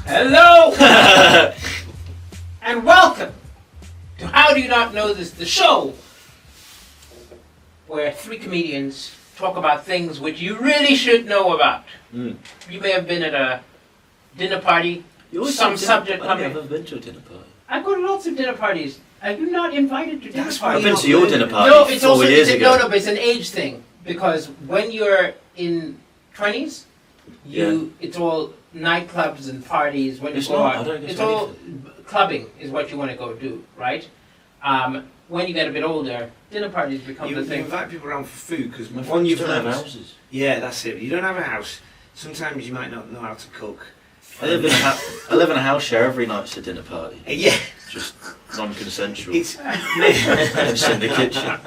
Hello! And welcome to How Do You Not Know This, the show where three comedians talk about things which you really should know about. You may have been at a dinner party, some subject coming. I've never been to a dinner party. I go to lots of dinner parties. Are you not invited to dinner parties? I've been to your dinner party No, it's 4 also years ago. No, but it's an age thing because when you're in 20s, it's all nightclubs and parties. When It's you go not. out, I don't go it's to all clubbing is what you want to go do, right? When you get a bit older, dinner parties become the You thing. invite people around for food because My one friends you've don't have learned. houses. Yeah, that's it. You don't have a house. Sometimes you might not know how to cook. I live in a house share. Every night's a dinner party. Yeah, Just non-consensual. it's Just in the kitchen.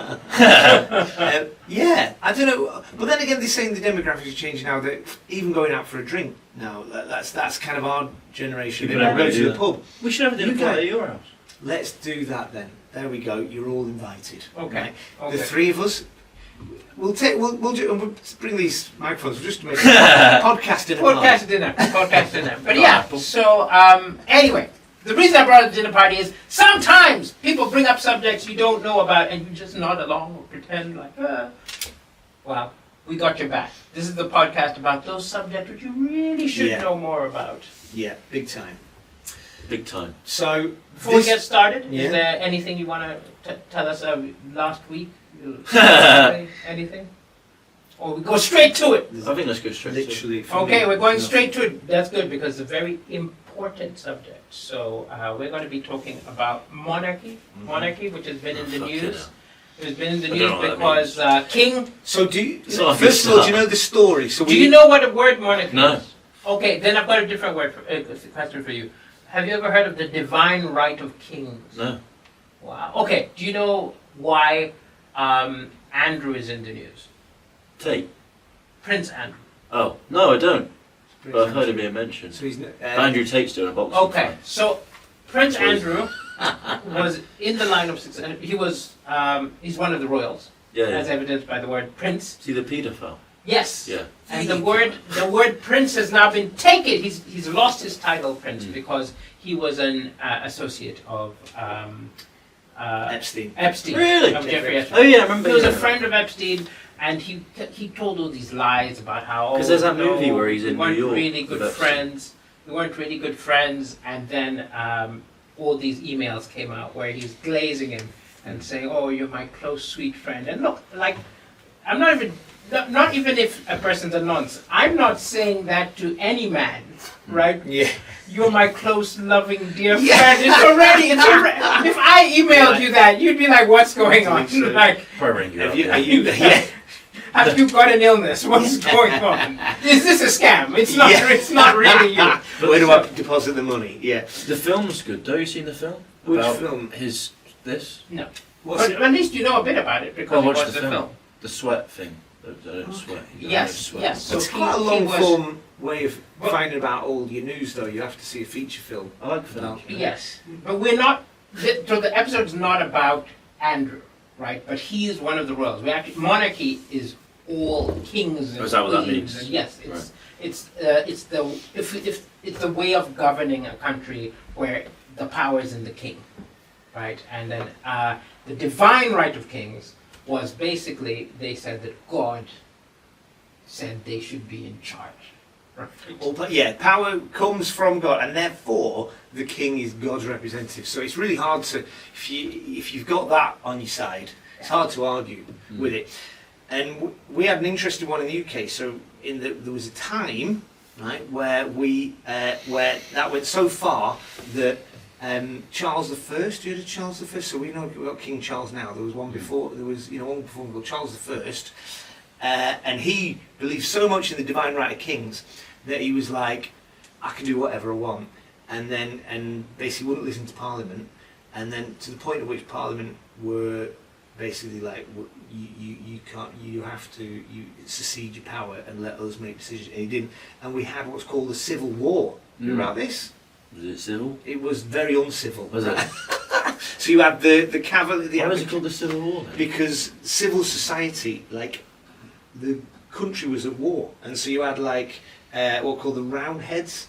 yeah. I don't know, but then again, they're saying the demographics are changing now. That even going out for a drink now, that's kind of our generation. People They don't go really to do the pub. We should have a dinner You party can. at your house. Let's do that then. There we go. You're all invited. Okay. Right? Okay. The three of us. We'll bring these microphones just to make a podcast in a Podcast dinner. But yeah, so anyway, the reason I brought up the dinner party is sometimes people bring up subjects you don't know about and you just nod along or pretend like, well, we got your back. This is the podcast about those subjects which you really should know more about. Yeah, big time. Big time. So Before we get started, Yeah. is there anything you want to tell us last week? Anything? Or we go straight to it? I think let's go straight to it. literally. Okay, we're going straight to it. That's good because it's a very important subject. So we're going to be talking about monarchy. Monarchy, which has been in the Fucking news. hell. It's been in the I don't news know what that because King. So do you? It's not a First big of all, do you start. know the story? So Do you know what the word monarchy No. is? Okay, then I've got a different word question for you. Have you ever heard of the divine right of kings? No. Wow. Okay. Do you know why Andrew is in the news? Tate. Prince Andrew. Oh no, I don't. But I've heard him being mentioned. So he's Andrew Tate's doing a boxing Okay, fight. so Prince Sorry. Andrew was in the line of success. He was, he's one of the royals, Yeah, as yeah. evidenced by the word prince. See the paedophile? Yes. Yeah. And the word prince has now been taken. He's lost his title prince because he was an associate of Epstein. Epstein. Really? Of Jeffrey Oh Epstein. yeah, I remember. He was a hearing friend of Epstein, and he told all these lies about how. Because there's that no, movie where he's in we weren't New York really with good Epstein. friends. We weren't really good friends, and then all these emails came out where he's glazing him and saying, "Oh, you're my close, sweet friend." And look, like, I'm not even if a person's a nonce. I'm not saying that to any man, right? Yeah. You're my close, loving, dear friend. It's already. If I emailed you that, you'd be like, "What's going on?" Absolutely. Like, Probably ring you Have up, you? yeah. Are you? Yeah. have you got an illness? What's going on? Is this a scam? It's not. Yeah. It's not really you. Where do I deposit the money? Yeah. The film's good. Though you seen the film? Which About film? This? No. What's But it? at least you know a bit about it because I you watched watched the film. The sweat thing. I don't sweat. You don't Yes, sweat. yes. So It's he- quite a he long was- form way of But- finding about all your news, though. You have to see a feature film. I like films. Yes, but we're not. So the episode's not about Andrew, right? But he is one of the royals. We actually monarchy is all kings and Oh, is that what that queens, means? and yes, it's the way of governing a country where the power is in the king, right? And then the divine right of kings was basically they said that God said they should be in charge. Right. Well, but yeah, power comes from God, and therefore the king is God's representative. So it's really hard to, if you've got that on your side, it's hard to argue with it. And we had an interesting one in the UK. So there was a time, right, where where that went so far that Charles the First. You heard of Charles the First? So we know we've got King Charles now. There was one before. There was one before called Charles the First, and he believed so much in the divine right of kings that he was like, I can do whatever I want, and basically wouldn't listen to Parliament, and then to the point at which Parliament were basically like, you can't, you have to secede your power and let us make decisions, and he didn't, and we had what's called the Civil War. You know about this? Was it civil? It was very uncivil. Was it? So you had the cavalry. Why was it called the Civil War then? Because civil society, like the country was at war, and so you had like what were called the Roundheads,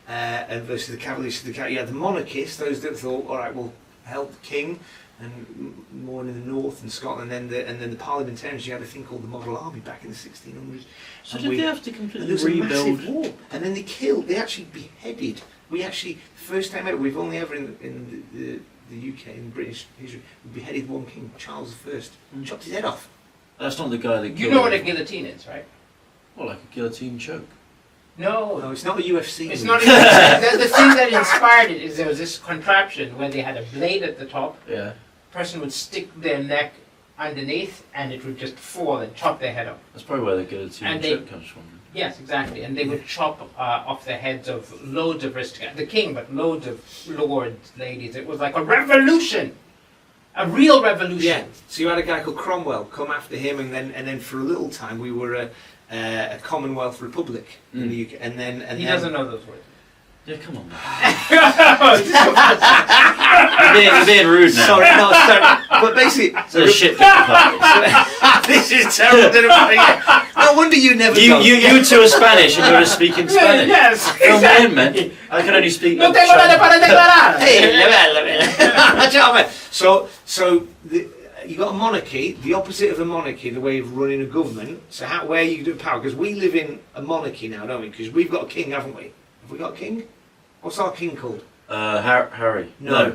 and versus the cavaliers. You had the monarchists, those that thought, all right, we'll help the king, and more in the north and Scotland, and then the parliamentarians. You had a thing called the Model Army back in the 1600s. So and did they have to and completely there was a rebuild? massive war, and then they actually beheaded. We actually, first time ever, we've only ever in the UK, in British history, we beheaded one king, Charles I, chopped his head off. That's not the guy that You killed know what a him. guillotine is, right? Well, like a guillotine choke. No, No, it's not a UFC. it's movie. not even. The thing that inspired it is there was this contraption where they had a blade at the top. Yeah. Person would stick their neck underneath, and it would just fall and chop their head off. That's probably where the guillotine And they- choke comes from. Yes, exactly. And they would chop off the heads of loads of aristocrats, the king, but loads of lords, ladies. It was like a revolution, a real revolution. Yeah. So you had a guy called Cromwell come after him, and then for a little time we were a Commonwealth Republic in the UK, and then He doesn't know those words. Yeah, come on, man. Sorry. You're being rude now. Sorry, no, sorry. But basically, It's a shit dinner party. this is terrible. No wonder you never. You two are Spanish and you're just speaking Spanish. Yes, Fill me in, man. exactly. I can only speak. No tengo nada para declarar. Hey, so you got a monarchy, the opposite of a monarchy, the way of running a government. So where you do power? Because we live in a monarchy now, don't we? Because we've got a king, haven't we? Have we got a king? What's our king called? Harry. No.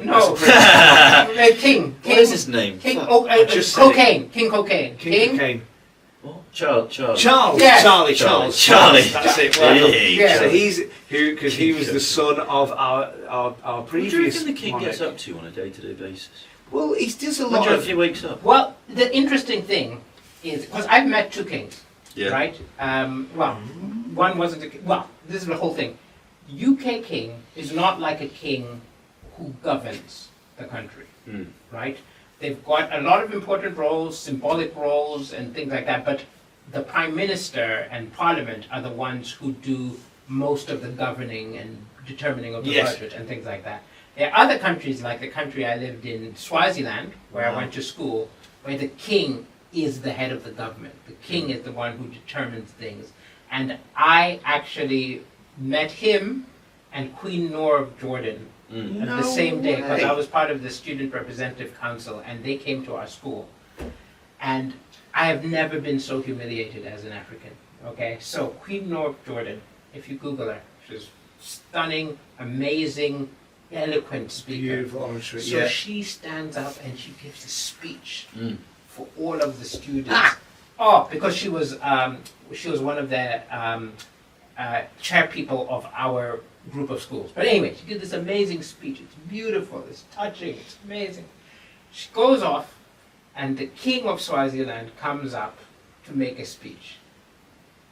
King. What is his name? King. Fuck. just said Cocaine. King Cocaine. King Cocaine. What? Charles. Charles. Yes. Charlie. That's it. Well, Hey, Yeah. So because he was the son of our What do you previous reckon the king monarch. gets up to on a day-to-day basis? Well, he does a When lot do you reckon of. he wakes up? Well, the interesting thing is, because I've met two kings, Yeah. right? Well, one wasn't a king. Well, this is the whole thing. UK king is not like a king who governs the country, Mm. right? They've got a lot of important roles, symbolic roles, and things like that, but the prime minister and parliament are the ones who do most of the governing and determining of the Yes. budget and things like that. There are other countries, like the country I lived in, Swaziland, where I went to school, where the king is the head of the government. The king is the one who determines things. And I actually met him and Queen Noor of Jordan Mm. at the same day, because way. I was part of the Student Representative Council, and they came to our school. And I have never been so humiliated as an African. Okay, so Queen Noor of Jordan, if you Google her, she's stunning, amazing, eloquent speaker. Beautiful oratory. So Yeah. she stands up and she gives a speech Mm. for all of the students. Oh, because she was one of the chair people of our group of schools. But anyway, she did this amazing speech. It's beautiful, it's touching, it's amazing. She goes off, and the king of Swaziland comes up to make a speech.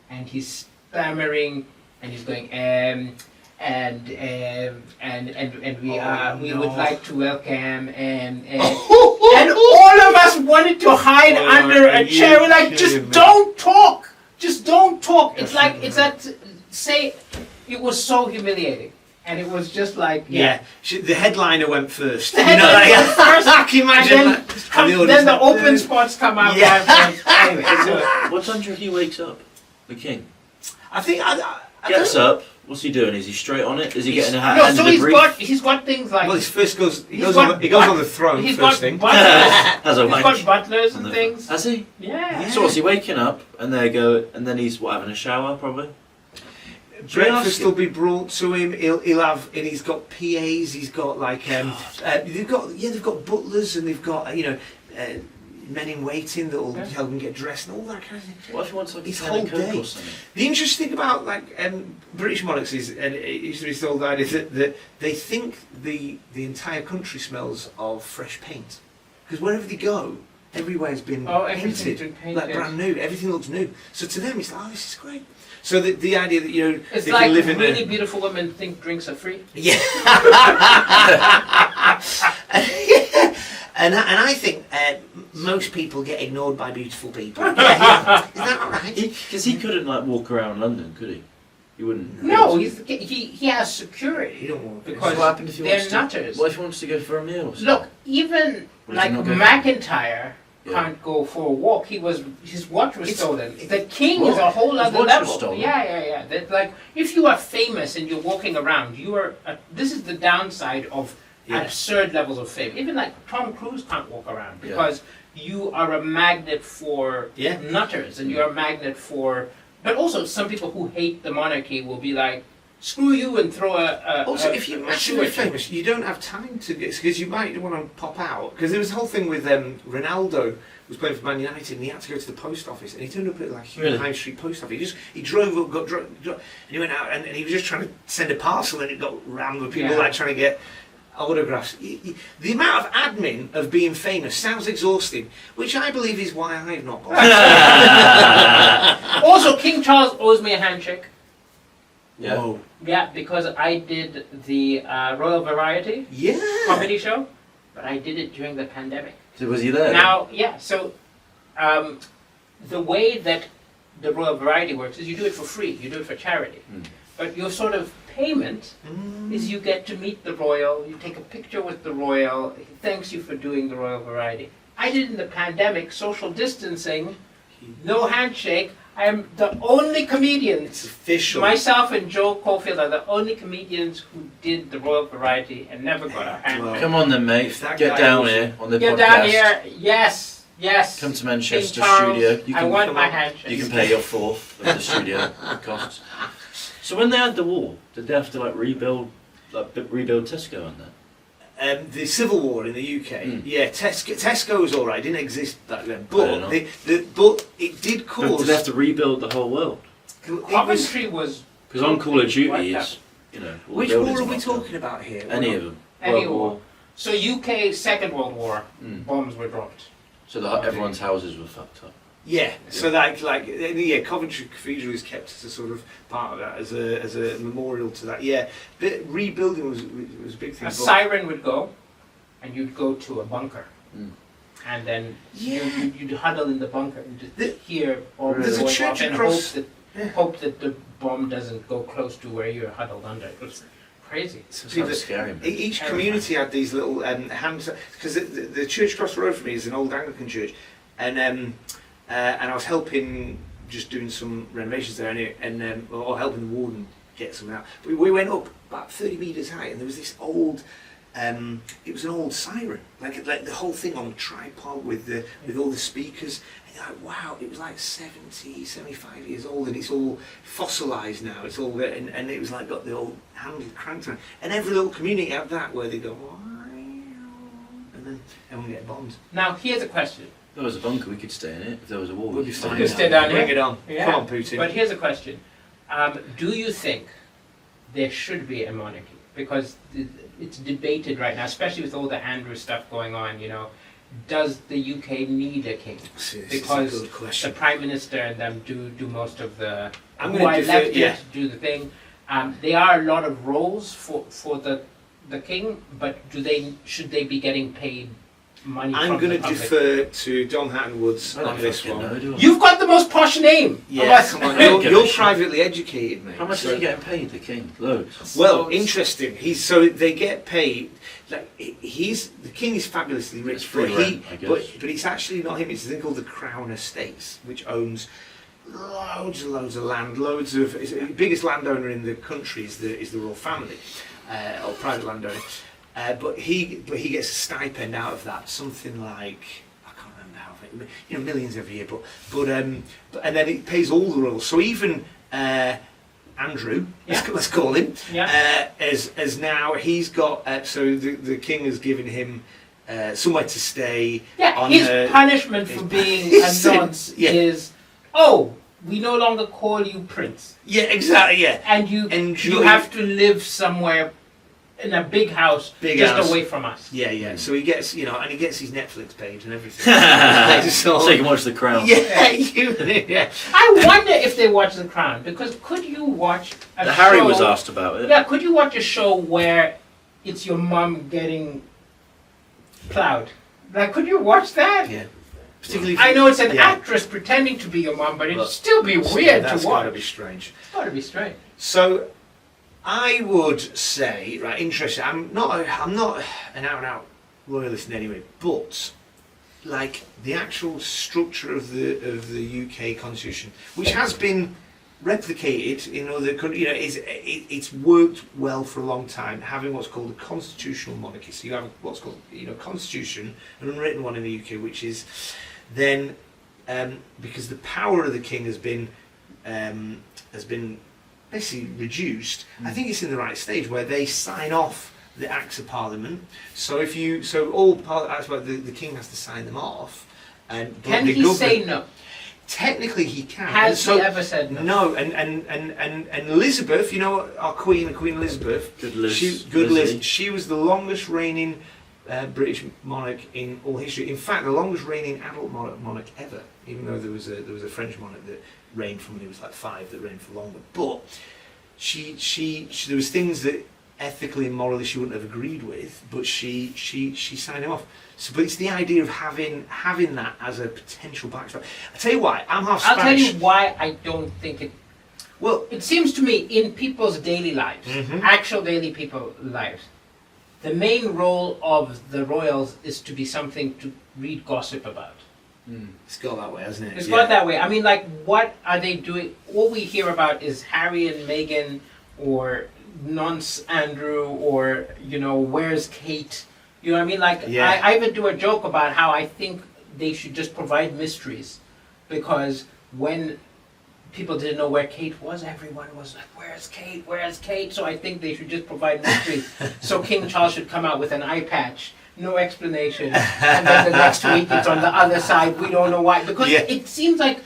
And he's stammering, and he's going, and we would no. like to welcome, and all of us wanted to hide Oh, under a are you chair. We're like, kidding just me? don't talk. Just don't talk. It's Yes, like, it's that, say, it was so humiliating. And it was just like, Yeah, the headliner went first. The headliner went first, I can imagine and that. then the open spots come out. Yeah. Anyway, so, What time do you reckon he wakes up? The king I think I gets don't- up. What's he doing? Is he straight on it? Is he He's- getting a hat? no, hand so of the brief? he's got things like, Well, he first goes. He He's goes got on. He goes but- on the throne he's first got thing. butlers, Has a he's wank. got butlers and on the- things. Has he? Yeah. So what's he waking up and they go and then he's what, having a shower probably? Breakfast him? will be brought to him. He'll have, and he's got PAs. He's got like they've got butlers, and they've got men in waiting that will Yeah. help him get dressed and all that kind of thing. What if he wants like a His can whole of Coke day. or something? The interesting thing about like British monarchs is, and it used to be told that, is that they think the entire country smells of fresh paint, because wherever they go, everywhere's been Everything's painted, been painted. like brand new. Everything looks new. So to them, it's like, oh, this is great. So the idea that It's they like can live in really beautiful women think drinks are free. yeah. And I think most people get ignored by beautiful people. Yeah. Is that all right? Because he couldn't like walk around London, could he? He wouldn't. No, he has security. You don't want Because what happened if he they're wants to? nutters. What if he wants to go for a meal? Or something? Look, even Would like you not go? McIntyre can't go for a walk. His watch was stolen. The king What? is a whole His other watch was level. stolen? Yeah. That, like, if you are famous and you're walking around, this is the downside of absurd levels of fame. Even like Tom Cruise can't walk around because you are a magnet for nutters, and you're a magnet for. But also, some people who hate the monarchy will be like, screw you, and throw Also, if you're a massively shoe at you. famous, you don't have time to get, because you might want to pop out. Because there was a whole thing with Ronaldo was playing for Man United, and he had to go to the post office, and he turned up at like Really? High Street post office. He drove up, and he went out, and he was just trying to send a parcel, and it got rammed with people like trying to get autographs. The amount of admin of being famous sounds exhausting, which I believe is why I've not got. Also, King Charles owes me a handshake. Yeah. Whoa. Yeah, because I did the Royal Variety comedy show, but I did it during the pandemic. So was he there? Now, so the way that the Royal Variety works is you do it for free, you do it for charity. But your sort of payment is you get to meet the royal, you take a picture with the royal, he thanks you for doing the Royal Variety. I did in the pandemic, social distancing, no handshake. I am the only comedian. It's official. Myself and Joe Caulfield are the only comedians who did the Royal Variety and never got a hand. Well, Come on then, mate. If that Get guy down was- here on the Get podcast. down here, yes. Come to Manchester King Charles, studio. You I can want come my on. handshake. You can pay your fourth of the studio costs. So when they had the war, did they have to rebuild Tesco and that? The Civil War in the UK, Tesco was alright. It didn't exist back then, Fair but enough. but it did But cause. did they have to rebuild the whole world? Coventry was Because on Call of Duty wiped is, all the Which buildings war are we knocked down. talking about here? Any of them. any World war. So UK Second World War, Mm. bombs were dropped. So everyone's houses were fucked up. Yeah, so Coventry Cathedral is kept as a sort of part of that, as a memorial to that. Yeah, but rebuilding was a big thing. A siren would go, and you'd go to a bunker. Mm. And then Yeah. you'd huddle in the bunker and just The- hear all the There's a going church off and across- hope that the bomb doesn't go close to where you're huddled under. It was crazy. Sounds scary, man. Each community had these little hands, because the church across the road from me is an old Anglican church, and I was helping, just doing some renovations there, or helping the warden get something out. We went up about 30 metres high, and there was this old. It was an old siren, like the whole thing on a tripod with all the speakers. And you're like, wow, it was like 70, 75 years old, and it's all fossilised now. It's all and it was like got the old handle cranked on. And every little community had that where they go, and then everyone get bombed. Now here's a question. If there was a bunker, we could stay in it. If there was a war, We'll we be could stay fine. in Just it. stay down Bring here. it on. Yeah. Come on, Putin. But here's a question. Do you think there should be a monarchy? Because it's debated right now, especially with all the Andrew stuff going on, does the UK need a king? See, this Because is a good the question. Prime Minister and them do most of the, I'm who gonna are defer- elected yeah. to do the thing. There are a lot of roles for the king, but should they be getting paid money I'm from going the to public? defer to Don Hatton-Woods I don't on this fucking one. know, do I? You've got the most posh name of Yeah, us. come on. I don't give a You're shit. privately educated, mate. How much So- is he getting paid, the king? Loads. Well, Loads. interesting. So they get paid. Like the king is fabulously It's rich, free but rent, I guess. but it's actually not him. It's a thing called the Crown Estates, which owns loads and loads of land. It's the biggest landowner in the country is the royal family, or private landowner. But he gets a stipend out of that, something like, I can't remember how, millions every year. But and then it pays all the royals. So even Andrew, let's call him, as now he's got. So the king has given him somewhere to stay. Yeah, on, his punishment for being a nonce is, we no longer call you prince, Yeah, exactly. Yeah. and you Enjoy- have to live somewhere in a big house, Big just house. away from us. Yeah. So he gets, and he gets his Netflix page and everything. So you can watch The Crown. Yeah. I wonder if they watch The Crown, because could you watch a show? Harry was asked about it. Yeah, could you watch a show where it's your mum getting plowed? Like, could you watch that? Yeah. Particularly. I know it's an yeah. actress pretending to be your mum, but it'd Well, still be weird That's to got to watch. be strange. It's got to be strange. So, I would say, right, interesting. I'm not an out-and-out royalist in any way, but like the actual structure of the UK Constitution, which has been replicated in other countries, it's worked well for a long time, having what's called a constitutional monarchy. So you have what's called constitution, an unwritten one in the UK, which is then because the power of the king has been basically reduced. I think it's in the right stage where they sign off the acts of parliament. So all acts of the king has to sign them off. And Can he say no? Technically, he can. Has he ever said no? No, and Elizabeth, our Queen Elizabeth, Good Liz. Good Lizzie. Liz. She was the longest reigning British monarch in all history. In fact, the longest reigning adult monarch ever. Even though there was a French monarch that reigned from when he was like 5 that reigned for longer. But she there was things that ethically and morally she wouldn't have agreed with, but she signed him off. So, but it's the idea of having that as a potential backstop. I tell you why, I'm half Spanish. I'll tell you why I don't think it. Well, It seems to me in people's daily lives, Mhm. actual daily people lives, the main role of the royals is to be something to read gossip about. it's got that way, hasn't it? It's Yeah. not that way. I mean, like, what are they doing? All we hear about is Harry and Meghan, or Nonce Andrew, or where's Kate? You know what I mean? Like, Yeah. I even do a joke about how I think they should just provide mysteries, because when people didn't know where Kate was, everyone was like, "Where's Kate? Where's Kate?" So I think they should just provide mysteries. So King Charles should come out with an eye patch. No explanation, and then the next week it's on the other side. We don't know why, because Yeah. it seems like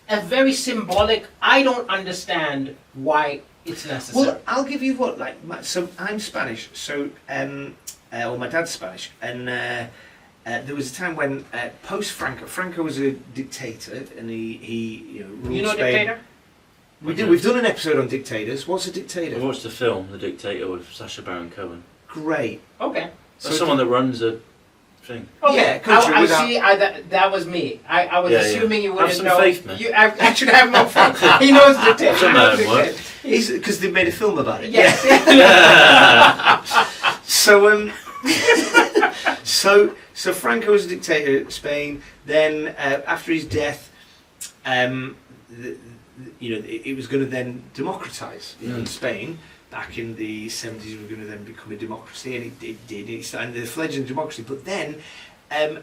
a very symbolic. I don't understand why it's necessary. Well, I'll give you what, so I'm Spanish, so, well, my dad's Spanish, and there was a time when, Franco was a dictator, and he ruled you know, Spain. dictator. We've done an episode on dictators. What's a I dictator? watched the film The Dictator with Sacha Baron Cohen. Great. Okay. So someone that runs a thing. Okay. Yeah, country I without- see. that was me. I was Yeah, yeah. assuming you Have wouldn't some know. faith, man. I should have no faith. He knows dictator. Some He knows man work. dictator. Because they made a film about it. Yes. So so Franco was a dictator in Spain. Then after his death, it was going to then democratize in Spain. Back in the 70s, we were going to then become a democracy, and it did. It started the fledgling democracy, but then a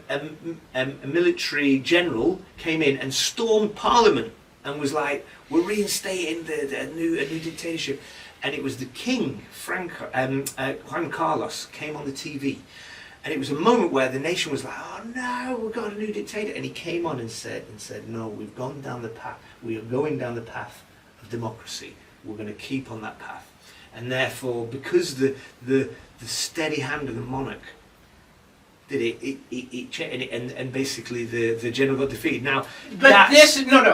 military general came in and stormed Parliament and was like, "We're reinstating a new dictatorship." And it was the king, Juan Carlos, came on the TV. And it was a moment where the nation was like, "Oh no, we've got a new dictator." And he came on and said, "No, we've gone down the path. We are going down the path of democracy. We're going to keep on that path." And therefore, because the steady hand of the monarch did it changed, and basically the general got defeated. Now, But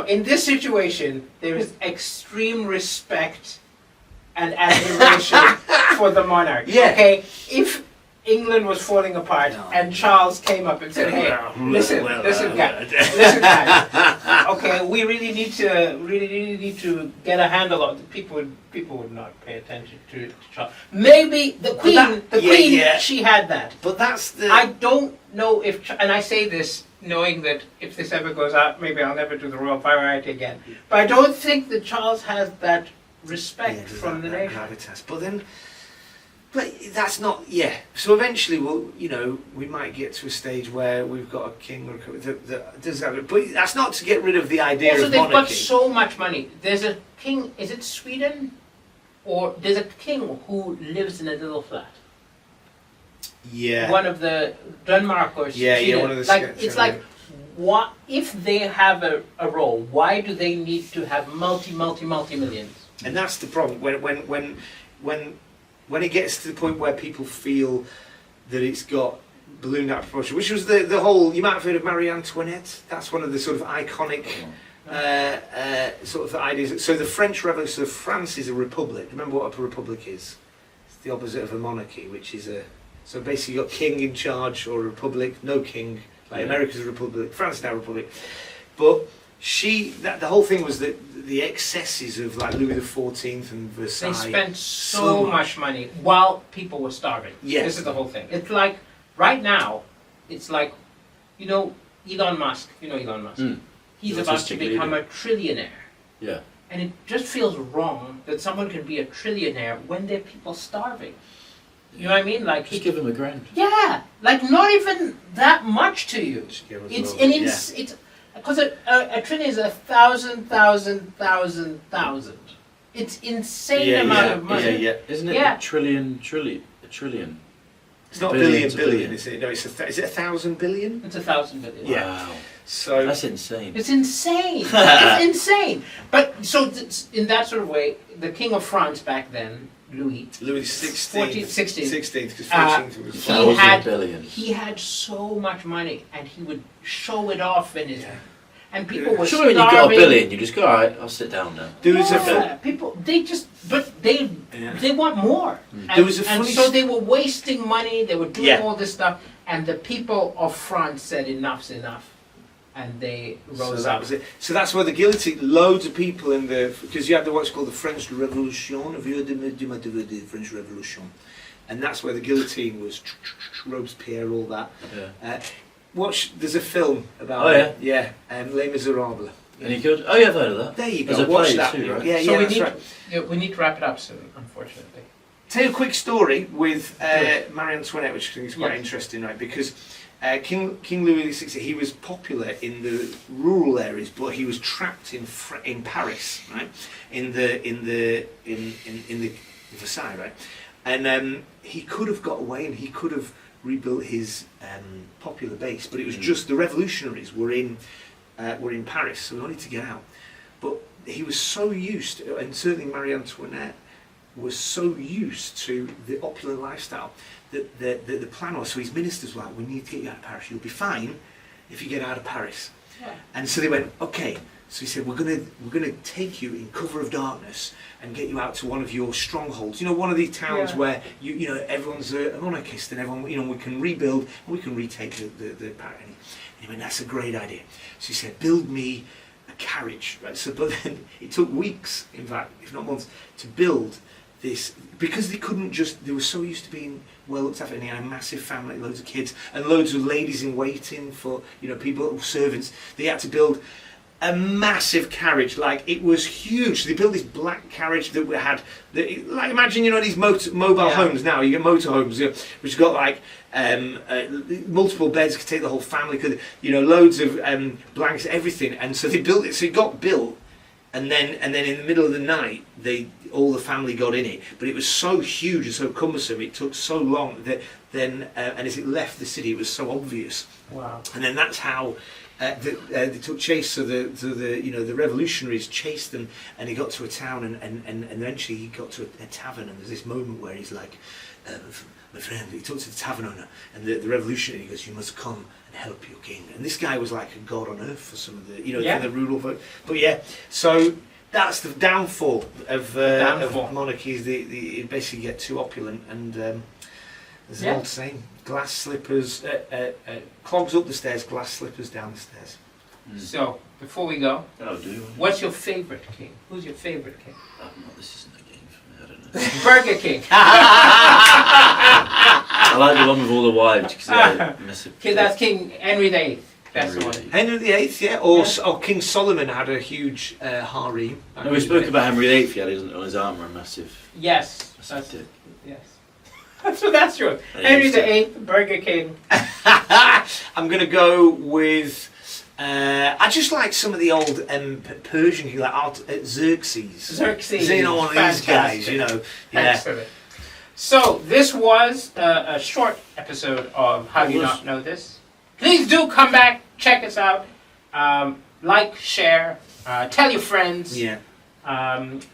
in this situation, there is extreme respect and admiration for the monarch. Yeah. Okay, if England was falling apart No. and Charles came up and said, "Hey, listen, guys. Okay, we really need to get a handle on." People would not pay attention to Charles. Maybe the Queen, yeah. she had that. but that's the I don't know if, and I say this knowing that if this ever goes out, maybe I'll never do the Royal Variety again. But I don't think that Charles has that respect there's from the that nation. gravitas. But that's not, So eventually, we might get to a stage where we've got a king or a queen that does that. But that's not to get rid of the idea Also, of they've got monarchy. so much money. There's a king, is it Sweden? Or there's a king who lives in a little flat. Yeah. One of the Denmark or Yeah, Sweden. one of the It's like, what if they have a role? Why do they need to have multi-millions? And that's the problem. When it gets to the point where people feel that it's got ballooned out of proportion, which was the whole, you might have heard of Marie Antoinette. That's one of the sort of iconic sort of ideas. So the French Revolution, so France is a republic. Remember what a republic is? It's the opposite of a monarchy, which is so basically you've got king in charge, or a republic, no king. Like America's a republic, France is now a republic. But the whole thing was that the excesses of like Louis XIV and Versailles. They spent so much money while people were starving. Yes. This is the whole thing. It's like, right now, it's like you know, Elon Musk. You know Elon Musk. Mm. He's The about to autistic become leader. a trillionaire. Yeah. And it just feels wrong that someone can be a trillionaire when there are people starving. You know what I mean? Like Just give him $1,000. yeah, like not even that much to you. Just give us a It's little bit, it's because a trillion is 1,000,000,000,000,000. It's insane Yeah, amount yeah, of money. yeah, yeah. Isn't it Yeah. a trillion? It's not Billion billion, to billion, billion. is it? No, is it 1,000 billion? It's 1,000 billion. Yeah. Wow. So That's insane. It's insane. It's insane. But so in that sort of way, the king of France back then, Louis, Louis 16th. 16th, because Uh, 14th was he fine. 1,000 had- billion. he had so much money, and he would show it off in his, Yeah. and people were Sure, when starving. you've got $1 billion, you just go, alright, I'll sit down now. There was a Yeah, people they Yeah. want more, Mm. and, There was a and funny so s- they were wasting money. They were doing Yeah. all this stuff, and the people of France said enough's enough, and they So rose that up. was it. So that's where the guillotine, loads of people in the, because you had what's called the French Revolution, the French Revolution, and that's where the guillotine was, Robespierre, all that. Yeah. There's a film about Oh, it. Yeah, Les Miserables. And he killed. Oh, yeah, I've heard of that. There you There's go, a watch play that. too, right? Yeah, So yeah, we that's need, right. yeah, we need to wrap it up soon, unfortunately. Tell you a quick story with Good. Marie Antoinette, which I think is quite Yes. interesting, right? Because King Louis XVI, he was popular in the rural areas, but he was trapped in Paris, right? In Versailles, right? And he could have got away, and he could have rebuilt his popular base, but it was just the revolutionaries were in Paris, so he wanted to get out. But he was so used, and certainly Marie Antoinette was so used to the opulent lifestyle that the plan was, so his ministers were like, we need to get you out of Paris. You'll be fine if you get out of Paris. Yeah. And so they went, okay. So he said, we're gonna take you in cover of darkness and get you out to one of your strongholds. You know, one of these towns Yeah. where you know everyone's a monarchist and everyone, you know, we can rebuild and we can retake the Paris. And he went, that's a great idea. So he said, build me a carriage. Right? So, but then it took weeks, in fact, if not months, to build this, because they couldn't just, they were so used to being well looked after, and he had a massive family, loads of kids, and loads of ladies in waiting for, you know, people, servants. They had to build a massive carriage, like it was huge. So they built this black carriage that had, like imagine, you know, these mobile Yeah. homes now, you get motorhomes, you know, which got like multiple beds, could take the whole family, could, you know, loads of blankets, everything. And so they built it, so it got built. And then in the middle of the night, all the family got in it. But it was so huge and so cumbersome. It took so long that then, and as it left the city, it was so obvious. Wow. And then that's how they took chase. So the revolutionaries chased them, and he got to a town, and eventually he got to a tavern. And there's this moment where he's like, my friend, he talks to the tavern owner, and the revolutionary, he goes, you must come and help your king. And this guy was like a god on earth for some of the, you know, Yeah. for the rural folk. But yeah, so that's the downfall of monarchies. They basically get too opulent, and there's an Yeah. old saying: glass slippers, clogs up the stairs, glass slippers down the stairs. So, before we go, That'll do. what's your favorite king? Who's your favorite king? This isn't a game for me, I don't know. Burger King. I like the one with all the wives because they're massive. Okay, that's King Henry VIII. That's the Henry one. VIII. Henry VIII, yeah, or King Solomon had a huge harem. No, we spoke about Henry VIII. He had on his armour a massive. Yes. That's it. Yes. So that's yours. Yeah, Henry used to- VIII, Burger King. I'm going to go with. I just like some of the old Persian, like Xerxes. Xerxes. You know, one of these guys, Fantastic. you know. Yeah. Excellent. So, this was a short episode of How Do You It was. Not Know This? Please do come back, check us out, like, share, tell your friends. Yeah. And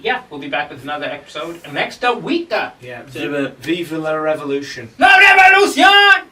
yeah, we'll be back with another episode next week. Yeah. See you in a bit. Viva la Revolution. La Revolution!